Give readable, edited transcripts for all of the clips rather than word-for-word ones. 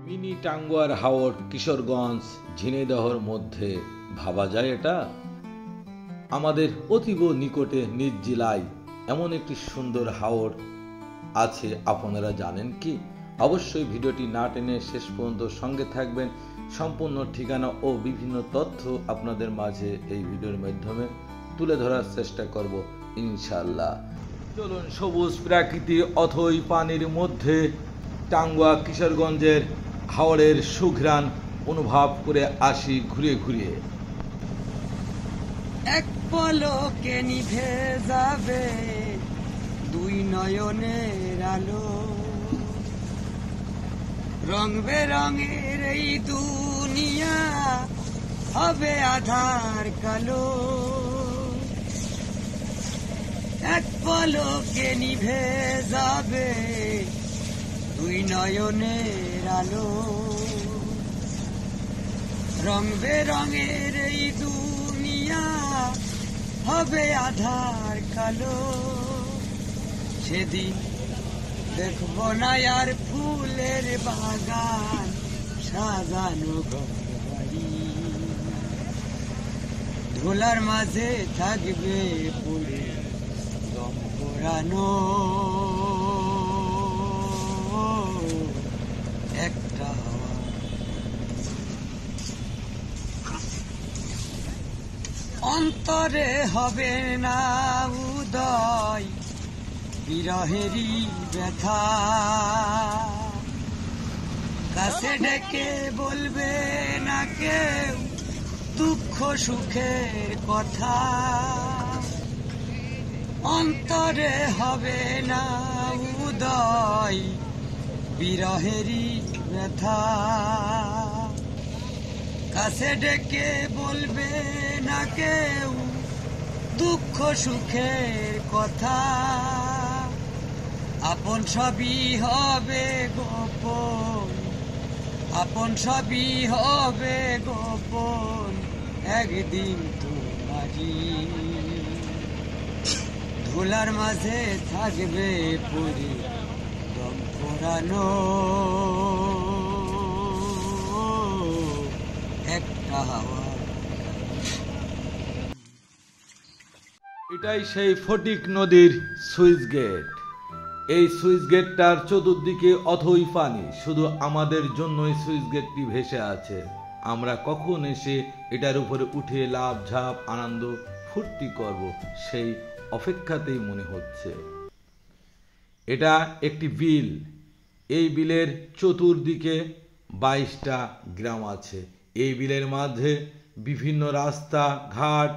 Mini Tanguar Haor Kishoreganj ঝিনাইদহের মধ্যে ভাবা যায় এটা? আমাদের অতীব নিকটে নিজ জেলায় এমন একটি সুন্দর হাওর আছে, আপনারা জানেন কি? অবশ্যই ভিডিওটি না টেনে শেষ পর্যন্ত সঙ্গে থাকবেন। সম্পূর্ণ ঠিকানা ও বিভিন্ন তথ্য আপনাদের মাঝে এই ভিডিওর মাধ্যমে তুলে ধরার চেষ্টা করব ইনশাআল্লাহ। চলুন সবুজ প্রাকৃতিক অথই পানির মধ্যে টাঙ্গুয়া কিশোরগঞ্জের হাওরের সুঘ্রাণ অনুভব করে আসি ঘুরে ঘুরে। এক পলকে নিভে যাবে দুই নয়নের আলো, রং বেরঙের এই দুনিয়া হবে আধার কালো। এক পলকে নিভে যাবে দুই নয়নের আলো, রং বেরঙের এই দুনিয়া হবে আধার কালো। সেদিন দেখব না আর ফুলের বাগান সাজানো ঘরবাড়ি, ধুলার মাঝে থাকবে পড়ে দম পোড়ানো একটা হাওয়া। অন্তরে হবে না উদয় বিরহেরই ব্যথা, কাছে ডেকে বলবে না কেউ দুঃখ সুখের কথা। অন্তরে হবে না উদয় বিরহেরই ব্যথা, কাছে ডেকে বলবে না কেউ দুঃখ সুখের কথা। আপন সবই হবে গোপন, আপন সবই হবে গোপন, একদিন তোমারই ধুলার মাঝে থাকবে পড়ে দম পোড়ানো একটা হাওয়া। এটাই সেই ফটিক নদীর সুইচ গেট। এই সুইচ গেটটার চতুর্দিকে অথই পানি, শুধু আমাদের জন্যই সুইচ গেটটি ভেসে আছে। আমরা কখন এসে এটার উপরে উঠে লাভ ঝাপ আনন্দ ফুর্তি করব, সেই অপেক্ষাতেই মনে হচ্ছে। এটা একটি বিল। এই বিলের চতুর্দিকে 22টা গ্রাম আছে। এই বিলের মাঝে বিভিন্ন রাস্তা ঘাট,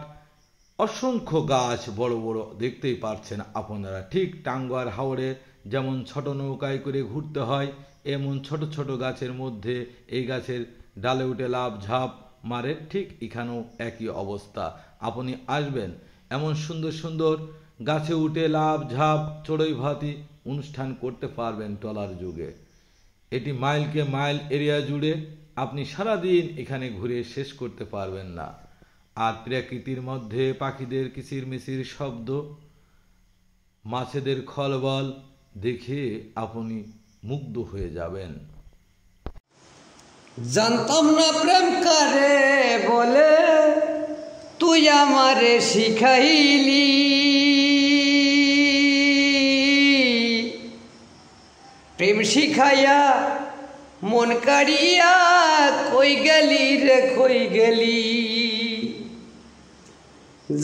অসংখ্য গাছ, বড় বড় দেখতেই পারছেন আপনারা। ঠিক টাঙ্গুয়ার হাওরে যেমন ছোট নৌকায় করে ঘুরতে হয়, এমন ছোট ছোট গাছের মধ্যে এই গাছের ডালে উঠে লাভ ঝাপ মারে, ঠিক এখানেও একই অবস্থা। আপনি আসবেন, এমন সুন্দর সুন্দর গাছে উঠে লাভ ঝাপ চড়ুই ভাতি অনুষ্ঠান করতে পারবেন ট্রলার যুগে। এটি মাইলকে মাইল এরিয়া জুড়ে, আপনি সারাদিন এখানে ঘুরে শেষ করতে পারবেন না। আর প্রকৃতির মধ্যে পাখিদের কিচিরমিচির শব্দ, মাছেদের খলবল দেখে আপনি মুগ্ধ হয়ে যাবেন। জানতাম না প্রেম করে বলে তুই আমারে শিখাইলি, প্রেম শিখাইয়া মন কাড়িয়া কই গেলি রে কই গেলি।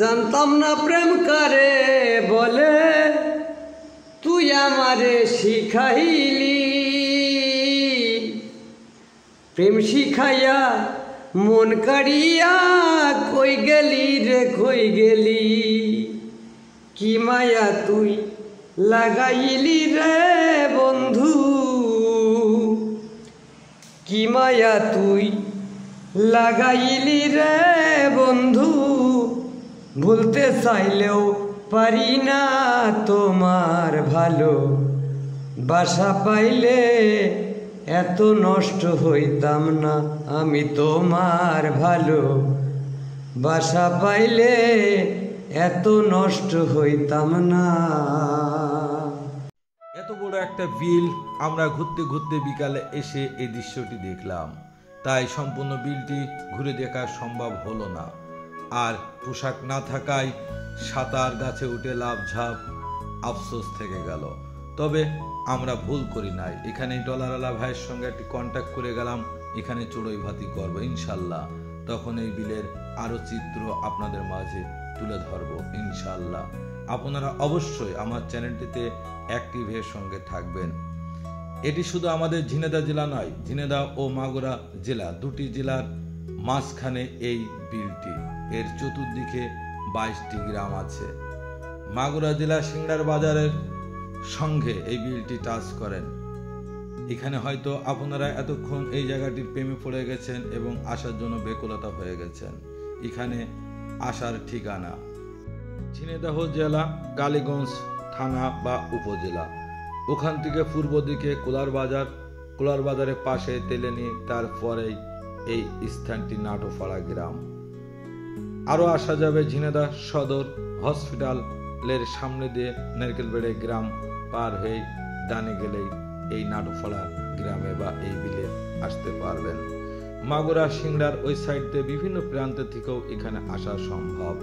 জানতাম না প্রেম করে বলে তুই আমারে শিখাইলি, প্রেম শিখাইয়া মন কাড়িয়া কই গেলি রে কই গেলি। কি মায়া তুই লাগাইলি রে বন্ধু, কি মায়া তুই লাগাইলি রে বন্ধু। ভুলতে চাইলেও পারি না তোমার ভালো বাসা পাইলে এত নষ্ট হইতাম না আমি তোমার ভালো বাসা পাইলে এত নষ্ট হইতাম না। এত বড় বড় একটা বিল। আমরা ঘুরতে ঘুরতে বিকালে এসে এই দৃশ্যটি দেখলাম, তাই সম্পূর্ণ বিলটি ঘুরে দেখা সম্ভব হলো না। আর পোশাক না থাকায় সাঁতার গাছে উঠে লাভ ঝাঁপ আফসোস থেকে গেল। তবে আমরা ভুল করি নাই, এখানে ডলারওয়ালা ভাইয়ের সঙ্গে একটি কন্ট্যাক্ট করে গেলাম, এখানে চড়ুই ভাতি করবো ইনশাল্লাহ। তখন এই বিলের আরো চিত্র আপনাদের মাঝে তুলে ধরবো ইনশাল্লাহ। আপনারা অবশ্যই আমার চ্যানেলটিতে অ্যাক্টিভের সঙ্গে থাকবেন। এটি শুধু আমাদের ঝিনেদা জেলা নয়, ঝিনেদা ও মাগুরা জেলা, দুটি জেলার মাঝখানে এই বিলটি। এর চতুর্দিকে 22টি গ্রাম আছে। মাগুরা জেলা সিংড়ার বাজারের সঙ্গে এই বিলটি টাচ করেন। এখানে হয়তো আপনারা এতক্ষণ এই জায়গাটির প্রেমে পড়ে গেছেন এবং আসার জন্য বেকুলতা হয়ে গেছেন। এখানে আসার ঠিকানা ঝিনাইদহ জেলা, কালীগঞ্জ থানা বা উপজেলা। ওখান থেকে পূর্ব দিকে কোলার বাজার, কোলার বাজারের পাশে তেলেনি, তারপরেই এই স্থানটি নাটোপাড়া গ্রাম। আরো আসা যাবে ঝিনাইদহ সদর হসপিটালের সামনে দিয়ে নারকেলবেড়ে গ্রাম পার হয়ে ডানে গেলেই এই নাটোপাড়া গ্রামে বা এই বিলে আসতে পারবেন। মাগুরা সিংড়ার ওই সাইড দিয়ে বিভিন্ন প্রান্ত থেকেও এখানে আসা সম্ভব।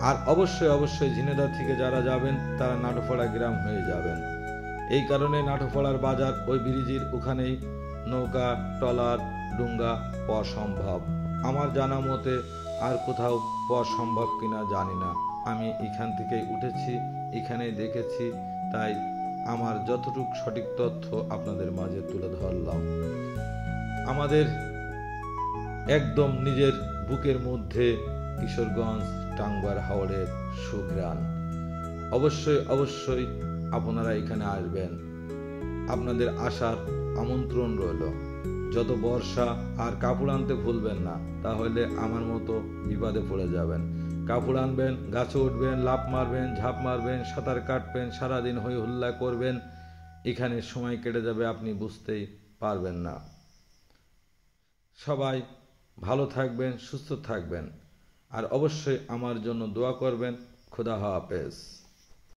আর অবশ্যই অবশ্যই ঝিনাইদহ থেকে যারা যাবেন তারা নাটোপাড়া গ্রাম হয়ে যাবেন। এই কারণে নাটোপাড়ার বাজার ওই ব্রিজের ওখানেই নৌকা, ট্রলার, ডুঙ্গা পাওয়া সম্ভব। আমার জানা মতে আর কোথাও পাওয়া সম্ভব কিনা জানি না। আমি এখান থেকেই উঠেছি, এখানেই দেখেছি, তাই আমার যতটুকু সঠিক তথ্য আপনাদের মাঝে তুলে ধরলাম। আমাদের একদম নিজের বুকের মধ্যে কিশোরগঞ্জ টাঙ্গুয়ার হাওড়ের সুঘ্রাণ। অবশ্যই অবশ্যই আপনারা এখানে আসবেন, আপনাদের আসার আমন্ত্রণ রইল। যত বর্ষা আর কাপড় আনতে ভুলবেন না, তাহলে আমার মতো বিপদে পড়ে যাবেন। কাপড় আনবেন, গাছে উঠবেন, লাফ মারবেন, ঝাঁপ মারবেন, সাঁতার কাটবেন, সারাদিন হই হুল্লা করবেন, এখানে সময় কেটে যাবে আপনি বুঝতেই পারবেন না। সবাই ভালো থাকবেন, সুস্থ থাকবেন, আর অবশ্যই আমার জন্য দোয়া করবেন। খোদা হাফেজ।